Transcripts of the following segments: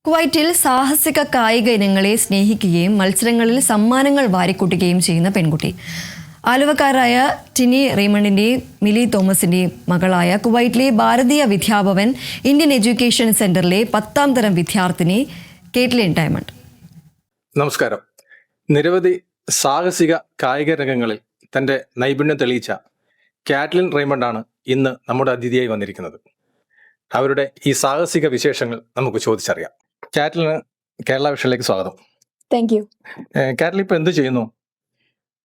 കുവൈറ്റിൽ സാഹസിക കായിക ഇനങ്ങളെ സ്നേഹിക്കുകയും മത്സരങ്ങളിൽ സമ്മാനങ്ങൾ വാരിക്കൂട്ടുകയും ചെയ്യുന്ന പെൺകുട്ടി. ആലുവക്കാരായ ടിനി റീമണ്ടിൻ്റെയും മിലി തോമസിൻ്റെയും മകളായ കുവൈറ്റിലെ ഭാരതീയ വിദ്യാഭവൻ ഇന്ത്യൻ എഡ്യൂക്കേഷൻ സെന്ററിലെ 10ാം തരം വിദ്യാർത്ഥിനി കേറ്റ്ലിൻ ഡയമണ്ട്. നമസ്കാരം. നിരവധി സാഹസിക കായിക രംഗങ്ങളിൽ തൻ്റെ നൈപുണ്യം തെളിയിച്ച കാറ്റ്ലിൻ റെയ്മണ്ടാണ് ഇന്ന് നമ്മുടെ അതിഥിയായി വന്നിരിക്കുന്നത്. അവരുടെ ഈ സാഹസിക വിശേഷങ്ങൾ നമുക്ക് ചോദിച്ചറിയാം. കാറ്റ്ലിന് കേരള വിഷനിലേക്ക് സ്വാഗതം. Thank you. കാറ്റ്ലിൻ ഇപ്പൊ എന്ത് ചെയ്യുന്നു?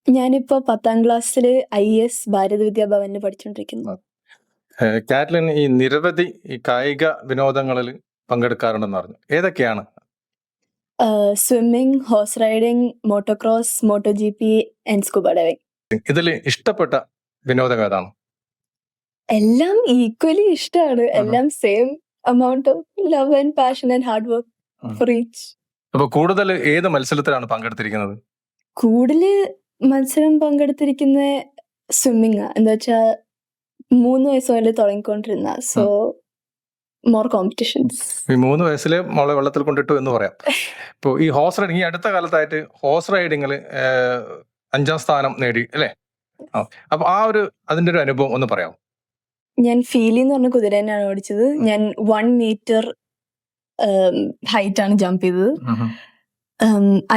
ഞാനിപ്പോ 10ാം ക്ലാസ്സിൽ IS ഭാരത വിദ്യാഭവനിൽ പഠിച്ചുകൊണ്ടിരിക്കുന്നു. കാറ്റ്ലിൻ ഈ നിരവധി ഈ കായിക വിനോദങ്ങളിൽ പങ്കെടുക്കാറുണ്ടെന്ന് പറഞ്ഞു. ഏതൊക്കെയാണ്? Swimming, horse riding, motocross, MotoGP and scuba diving. ഇതിൽ ഇഷ്ടപ്പെട്ട വിനോദം ഏതാണ്? എല്ലാം ഈക്വലി ഇഷ്ടമാണ്. എല്ലാം same amount of love and passion and hard work for each. അപ്പൊ കൂടുതൽ ഏത് മത്സരത്തിലാണ് പങ്കെടുത്തിരിക്കുന്നത്? കൂടുതൽ മത്സരം പങ്കെടുത്തിരിക്കുന്ന സ്വിമ്മിങ്. എന്താ വെച്ചാൽ 3 വയസ്സ് മുതൽ തുടങ്ങിക്കൊണ്ടിരുന്ന. So more competitions. ഈ 3 വയസ്സിൽ മോളെ വെള്ളത്തിൽ കൊണ്ടിട്ടു എന്ന് പറയാം. ഇപ്പോൾ ഈ ഹോഴ്സ് റൈഡിങ്, ഈ അടുത്ത കാലത്തായിട്ട് ഹോഴ്സ് റൈഡിങ്ങിൽ 5ാം സ്ഥാനം നേടി അല്ലേ? അപ്പൊ അതിന്റെ ഒരു അനുഭവം ഒന്ന് പറയാമോ? ഞാൻ ഫീലി എന്ന് പറഞ്ഞ കുതിര തന്നെയാണ് ഓടിച്ചത്. ഞാൻ 1 മീറ്റർ ഹൈറ്റ് ആണ് ജമ്പ് ചെയ്തത്.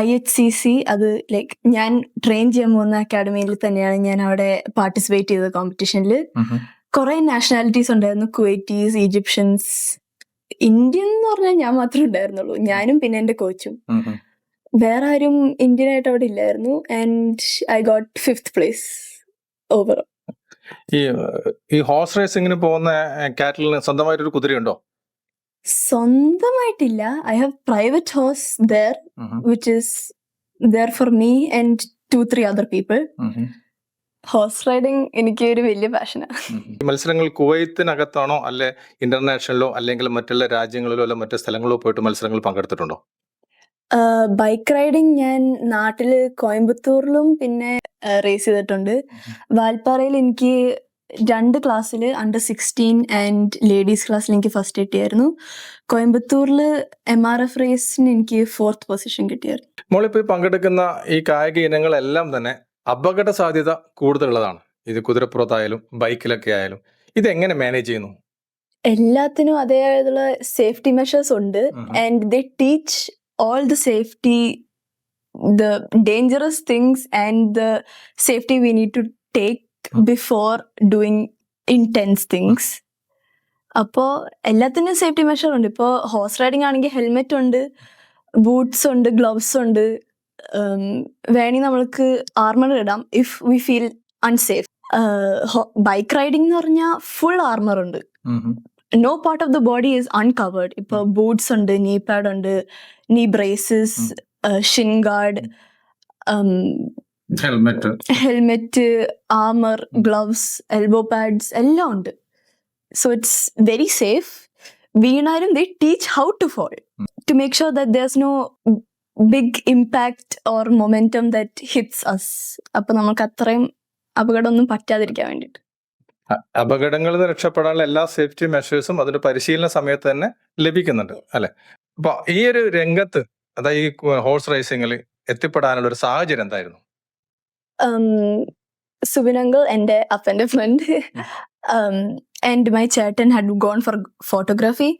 IHCC അത് ലൈക്ക് ഞാൻ ട്രെയിൻ ചെയ്യാൻ പോകുന്ന അക്കാഡമിയിൽ തന്നെയാണ് ഞാൻ അവിടെ പാർട്ടിസിപ്പേറ്റ് ചെയ്തത് കോമ്പറ്റീഷനിൽ. കുറെ നാഷണാലിറ്റീസ് ഉണ്ടായിരുന്നു. കുവൈറ്റീസ്, ഈജിപ്ഷ്യൻസ്, ഇന്ത്യൻ എന്ന് പറഞ്ഞാൽ ഞാൻ മാത്രമേ ഉണ്ടായിരുന്നുള്ളൂ. ഞാനും പിന്നെ എന്റെ കോച്ചും. വേറെ ആരും ഇന്ത്യൻ ആയിട്ട് അവിടെ ഇല്ലായിരുന്നു. And I got 5th place overall. ഈ ഹോഴ്സ് റേസിംഗിന് പോകുന്ന കാറ്റ്ലിന് സ്വന്തമായിട്ടൊരു കുതിരയുണ്ടോ? സ്വന്തമായിട്ടില്ല. I have private horse there which is there for me and 2-3 other people. Horse riding എനിക്ക് ഒരു വലിയ പാഷനാണ്. ഈ മത്സരങ്ങൾ കുവൈത്തിനകത്താണോ അല്ലെ ഇന്റർനാഷണലോ അല്ലെങ്കിൽ മറ്റുള്ള രാജ്യങ്ങളിലോ അല്ലെ മറ്റു സ്ഥലങ്ങളിലോ പോയിട്ട് മത്സരങ്ങൾ പങ്കെടുത്തിട്ടുണ്ടോ? ബൈക്ക് റൈഡിങ് ഞാൻ നാട്ടില് കോയമ്പത്തൂരിലും പിന്നെ റേസ് ചെയ്തിട്ടുണ്ട്. വാൽപ്പാറയിൽ എനിക്ക് 2 ക്ലാസ്സിൽ അണ്ടർ 16 ആൻഡ് ലേഡീസ് ക്ലാസ്സിൽ എനിക്ക് ഫസ്റ്റ് കിട്ടിയായിരുന്നു. കോയമ്പത്തൂരിൽ MRF റേസിന് എനിക്ക് 4th പൊസിഷൻ കിട്ടിയായിരുന്നു. മോളിപ്പോൾ പങ്കെടുക്കുന്ന ഈ കായിക ഇനങ്ങളെല്ലാം തന്നെ അപകട സാധ്യത കൂടുതലുള്ളതാണ്. ഇത് കുതിരപ്പുറത്തായാലും ബൈക്കിലൊക്കെ ആയാലും ഇതെങ്ങനെ മാനേജ് ചെയ്യുന്നു? എല്ലാത്തിനും അതേതുള്ള സേഫ്റ്റി മെഷേഴ്സ് ഉണ്ട്. And they teach all the safety, the dangerous things and the safety we need to take before doing intense things. അപ്പോൾ എല്ലാത്തിനും സേഫ്റ്റി മെഷർ ഉണ്ട്. ഇപ്പോൾ ഹോഴ്സ് റൈഡിങ് ആണെങ്കിൽ ഹെൽമെറ്റ് ഉണ്ട്, ബൂട്ട്സ് ഉണ്ട്, ഗ്ലൗസ് ഉണ്ട്. വേണമെങ്കിൽ നമ്മൾക്ക് ആർമർ ഇടാം if we feel unsafe. Bike riding എന്ന് പറഞ്ഞാൽ ഫുൾ ആർമർ ഉണ്ട്. No part of the body is uncovered. ഇപ്പൊ ബൂട്ട്സ് ഉണ്ട്, നീ പാഡ് ഉണ്ട്, knee braces, shin guard, helmet, armour, gloves, elbow pads എല്ലാം ഉണ്ട്. So it's very safe. വീണാലും they teach how to fall to make sure that there's no big impact or momentum that hits us. അപ്പൊ നമുക്ക് അത്രയും അപകടമൊന്നും പറ്റാതിരിക്കാൻ വേണ്ടിയിട്ട്. അപകടങ്ങളിൽ നിന്ന് രക്ഷപ്പെടാനുള്ള എല്ലാ സേഫ്റ്റി മെഷേഴ്സും അതിന്റെ പരിശീലന സമയത്ത് തന്നെ ലഭിക്കുന്നുണ്ട് അല്ലെ? അപ്പൊ ഈ ഒരു രംഗത്ത്, അതായത് ഈ ഹോഴ്സ് റേസിംഗിൽ എത്തിപ്പെടാനുള്ള ഒരു സാഹചര്യം എന്തായിരുന്നു? സുബിനങ്കിൾ, എൻ്റെ അപ്പൻ്റെ ഫ്രണ്ട്, ആൻഡ് മൈ ചേട്ടൻ ഹാഡ് ഗോൺ ഫോർ ഫോട്ടോഗ്രാഫി.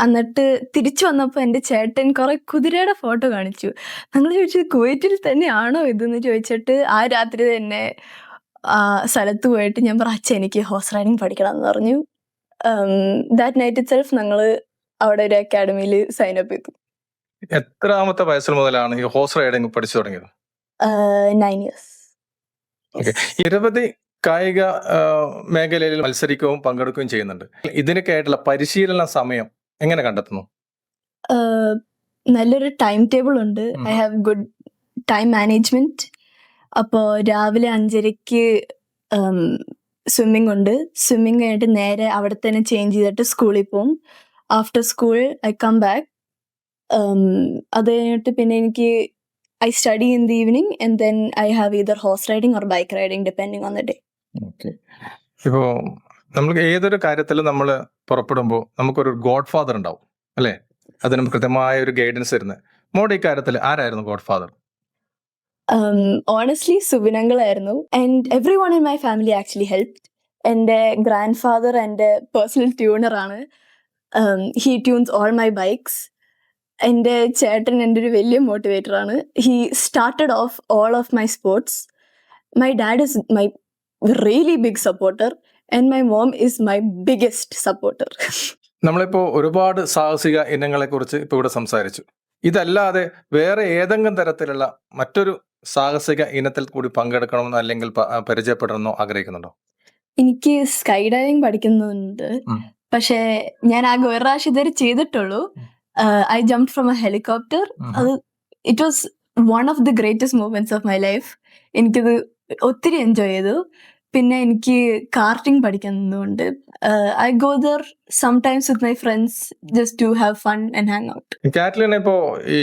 എന്നിട്ട് തിരിച്ചു വന്നപ്പോൾ എൻ്റെ ചേട്ടൻ കുറെ കുതിരയുടെ ഫോട്ടോ കാണിച്ചു. ഞങ്ങൾ ചോദിച്ചു കുവൈറ്റിൽ തന്നെയാണോ ഇതെന്ന് ചോദിച്ചിട്ട് ആ രാത്രി തന്നെ സ്ഥലത്ത് പോയിട്ട് ഞാൻ പറഞ്ഞു, അച്ഛൻ എനിക്ക് ഹോഴ്സ് റൈഡിങ് പഠിക്കണം എന്ന് പറഞ്ഞു. ദാറ്റ് നൈറ്റ് ഇറ്റ് സെൽഫ് ഞങ്ങൾ അവിടെ ഒരു അക്കാഡമിയിൽ സൈൻ അപ്പ് ചെയ്തു. എത്രാമത്തെ വയസ്സിൽ മുതലാണ് ഈ ഹോഴ്സ് റൈഡിങ് പഠിച്ചു തുടങ്ങിയത്? 9 years. നിരവധി കായിക മേഖലയിൽ മത്സരിക്കുകയും പങ്കെടുക്കുകയും ചെയ്യുന്നുണ്ട്. ഇതിനൊക്കെ ആയിട്ടുള്ള പരിശീലന സമയം എങ്ങനെ കണ്ടെത്തുന്നു? നല്ലൊരു ടൈം ടേബിൾ ഉണ്ട്. I have good time management. അപ്പോൾ രാവിലെ 5:30 സ്വിമ്മിങ് ഉണ്ട്. സ്വിമ്മിങ് കഴിഞ്ഞിട്ട് നേരെ അവിടെ തന്നെ ചേഞ്ച് ചെയ്തിട്ട് സ്കൂളിൽ പോകും. After school I come back. അത് കഴിഞ്ഞിട്ട് പിന്നെ എനിക്ക് I study in the evening and then I have either horse riding or bike riding depending on the day. ഇപ്പോൾ നമുക്ക് ഏതൊരു കാര്യത്തിലും നമ്മൾ പുറപ്പെടുമ്പോൾ നമുക്കൊരു ഗോഡ് ഫാദർ ഉണ്ടാവും അല്ലേ? അതിനും കൃത്യമായ ഒരു ഗൈഡൻസ് തരുന്നത്. മോളുടെ ഇക്കാര്യത്തിൽ ആരായിരുന്നു God father? Honestly, സുബിനങ്കളായിരുന്നു. And everyone in my family actually helped. എൻ്റെ ഗ്രാൻഡ് ഫാദർ എൻ്റെ personal ട്യൂണറാണ്. He tunes all my bikes. എൻ്റെ ചേട്ടൻ എൻ്റെ ഒരു വലിയ മോട്ടിവേറ്ററാണ്. He started off all of my sports. My dad is my really big supporter and my mom is my biggest supporter. നമ്മളിപ്പോൾ ഒരുപാട് സാഹസിക ഇനങ്ങളെ കുറിച്ച് ഇപ്പോൾ ഇവിടെ സംസാരിച്ചു. ഇതല്ലാതെ വേറെ ഏതെങ്കിലും തരത്തിലുള്ള മറ്റൊരു സാഹസിക ഇനത്തിൽ കൂടി പങ്കെടുക്കണമെന്നോ അല്ലെങ്കിൽ പരിചയപ്പെടണമെന്നോ ആഗ്രഹിക്കുന്നുണ്ടോ? എനിക്ക് സ്കൈ ഡൈവിംഗ് പഠിക്കുന്നുണ്ട്. പക്ഷേ ഞാൻ ആകെ ഒരു പ്രാവശ്യം ഇതുവരെ ചെയ്തിട്ടുള്ളൂ. I jump from a helicopter. അത് it was one of the greatest moments of my life. എനിക്കത് ഒത്തിരി എൻജോയ് ചെയ്തു. പിന്നെ എനിക്ക് കാർട്ടിംഗ് പഠിക്കുന്നുണ്ട്. I go there sometimes with my friends just to have fun and hang out. Caitlin, ഇപ്പോൾ ഈ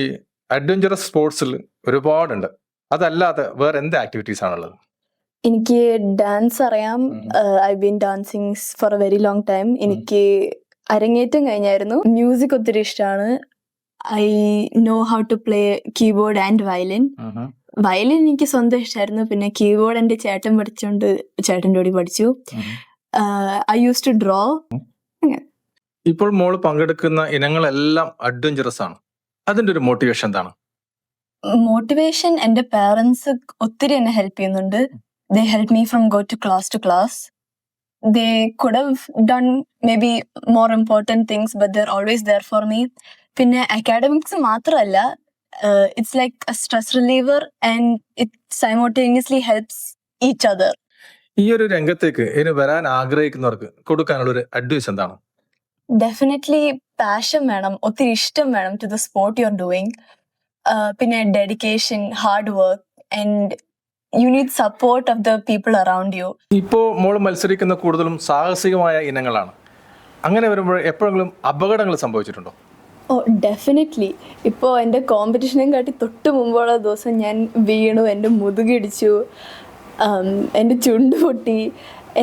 adventurous സ്പോർട്സിൽ ഒരുപാടുണ്ട്. അതല്ലാതെ വേറെ എന്ത് ആക്ടിവിറ്റീസ് ആണുള്ളത്? എനിക്ക് ഡാൻസ് അറിയാം. I been dancing for a very long time. എനിക്ക് അരങ്ങേറ്റം കഴിഞ്ഞായിരുന്നു. മ്യൂസിക് ഒത്തിരി ഇഷ്ടമാണ്. I know how to play keyboard and violin. Violin എനിക്ക് സ്വന്തം ഇഷ്ടമായിരുന്നു. പിന്നെ കീബോർഡ് എൻ്റെ ചേട്ടൻ പഠിച്ചുകൊണ്ട് ചേട്ടൻ്റെ കൂടി പഠിച്ചു. I use to draw. ഇപ്പോൾ മോള് പങ്കെടുക്കുന്ന ഇനങ്ങളെല്ലാം അഡ്വഞ്ചറസ് ആണ്. അതിന്റെ ഒരു മോട്ടിവേഷൻ എന്താണ്? മോട്ടിവേഷൻ എൻ്റെ പാരൻസ് ഒത്തിരി എന്നെ ഹെൽപ്പ് ചെയ്യുന്നുണ്ട്. They help me from go to class. They could have done maybe more important things, but they're always there for me. പിന്നെ academics മാത്രമല്ല, it's like a stress reliever and it simultaneously helps each other. ഈ ഒരു രംഗത്തേക്ക് ഇനി വരാൻ ആഗ്രഹിക്കുന്നവർക്ക് കൊടുക്കാനുള്ള ഒരു അഡ്വൈസ് എന്താണ്? Definitely passion വേണം, ഒത്തിരി ഇഷ്ടം വേണം to the sport you're doing. പിന്നെ dedication, hard work and you need support of the people around you. ഇപ്പോൾ മോള് മത്സരിക്കുന്ന കൂടുതലും സാഹസികമായ ഇനങ്ങളാണ്. അങ്ങനെ വരുമ്പോൾ എപ്പോഴെങ്കിലും അപകടങ്ങൾ സംഭവിച്ചിട്ടുണ്ടോ? ഡെഫിനറ്റ്ലി. ഇപ്പോൾ എൻ്റെ കോമ്പറ്റീഷനും കാട്ടി തൊട്ട് മുമ്പുള്ള ദിവസം ഞാൻ വീണു, എൻ്റെ മുതുകിടിച്ചു, എൻ്റെ ചുണ്ട് പൊട്ടി,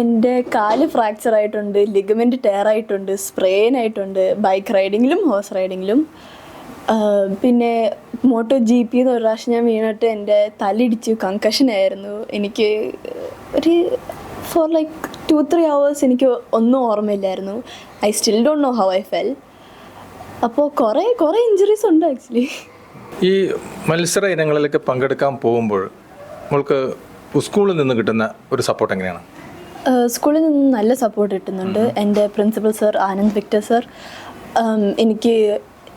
എൻ്റെ കാല് ഫ്രാക്ചർ ആയിട്ടുണ്ട്, ലിഗമെൻറ്റ് ടയറായിട്ടുണ്ട്, സ്പ്രെയിൻ ആയിട്ടുണ്ട്, ബൈക്ക് റൈഡിങ്ങിലും ഹോഴ്സ് റൈഡിങ്ങിലും. പിന്നെ മോട്ടോ GP എന്ന് ഒരു പ്രാവശ്യം ഞാൻ വീണിട്ട് എൻ്റെ തലയിടിച്ചു, കൺകഷൻ ആയിരുന്നു. എനിക്ക് ഒരു ഫോർ ലൈക്ക് 2-3 hours എനിക്ക് ഒന്നും ഓർമ്മയില്ലായിരുന്നു. I still don't know how I fell. അപ്പോൾ കുറേ ഇഞ്ചുറീസ് ഉണ്ട് ആക്ച്വലി. ഈ മത്സര ഇനങ്ങളിലേക്ക് പങ്കെടുക്കാൻ പോകുമ്പോൾ നമ്മൾക്ക് സ്കൂളിൽ നിന്ന് കിട്ടുന്ന ഒരു സപ്പോർട്ട് എങ്ങനെയാണ്? സ്കൂളിൽ നിന്ന് നല്ല സപ്പോർട്ട് കിട്ടുന്നുണ്ട്. എൻ്റെ principal sir Anand Victor sir എനിക്ക്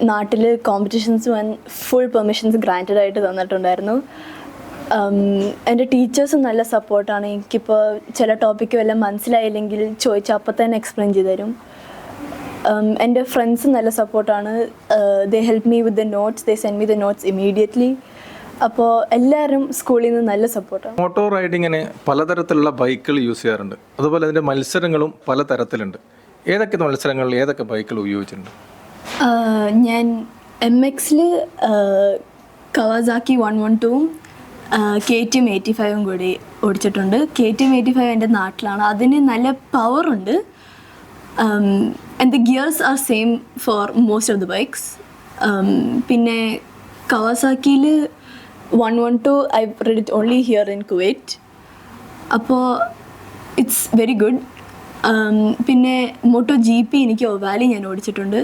നാട്ടിൽ കോമ്പറ്റീഷൻസ് പോകാൻ ഫുൾ പെർമിഷൻസ് ഗ്രാൻറ്റഡ് ആയിട്ട് തന്നിട്ടുണ്ടായിരുന്നു. എൻ്റെ ടീച്ചേഴ്സും നല്ല സപ്പോർട്ടാണ്. എനിക്കിപ്പോൾ ചില ടോപ്പിക്ക് വല്ലതും മനസ്സിലായില്ലെങ്കിൽ ചോദിച്ചാൽ അപ്പം തന്നെ എക്സ്പ്ലെയിൻ ചെയ്ത് തരും. എൻ്റെ ഫ്രണ്ട്സും നല്ല സപ്പോർട്ടാണ്. ദേ help me with the notes, they send me the notes immediately. അപ്പോൾ എല്ലാവരും സ്കൂളിൽ നിന്ന് നല്ല സപ്പോർട്ടാണ്. മോട്ടോർ റൈഡിങ്ങിന് പലതരത്തിലുള്ള ബൈക്കുകൾ യൂസ് ചെയ്യാറുണ്ട്. അതുപോലെ അതിൻ്റെ മത്സരങ്ങളും പലതരത്തിലുണ്ട്. ഏതൊക്കെ മത്സരങ്ങളിൽ ഏതൊക്കെ ബൈക്കുകൾ ഉപയോഗിച്ചിട്ടുണ്ട്? ഞാൻ MX-ൽ കവാസാക്കി 112 KTM 85 കൂടി ഓടിച്ചിട്ടുണ്ട്. KTM 85 എൻ്റെ നാട്ടിലാണ്. അതിന് നല്ല പവറുണ്ട്. And the gears are same for most of the bikes. പിന്നെ കവാസാക്കിയിൽ 112 I read it only here in Kuwait. അപ്പോൾ ഇറ്റ്സ് വെരി ഗുഡ്. പിന്നെ മോട്ടോ GP എനിക്ക് ഒവാലി ഞാൻ ഓടിച്ചിട്ടുണ്ട്.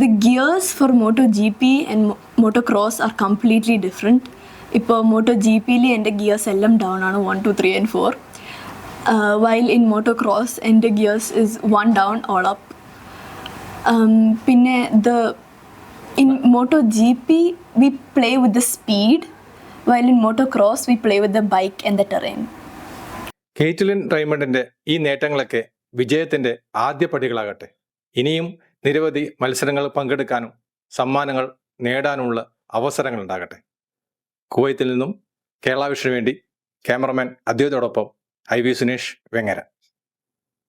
The gears for MotoGP and motocross are completely different. ഇപ്പോൾ MotoGPയിൽ എൻ്റെ gears എല്ലാം down ആണ്, 1, 2, 3 and 4. While in motocross എൻ്റെ gears is 1 down all up. പിന്നെ in MotoGP we play with the speed, while in motocross we play with the bike and the terrain. Caitlin റെയ്മണ്ടിന്റെ ഈ നേട്ടങ്ങളൊക്കെ വിജയത്തിന്റെ ആദ്യ പടികളാകട്ടെ. ഇനിയും നിരവധി മത്സരങ്ങൾ പങ്കെടുക്കാനും സമ്മാനങ്ങൾ നേടാനുമുള്ള അവസരങ്ങൾ ഉണ്ടാകട്ടെ. കുവൈത്തിൽ നിന്നും കേരള വിഷന് വേണ്ടി ക്യാമറമാൻ അദ്വൈതോടൊപ്പം IV സുനേഷ്, വെങ്ങര.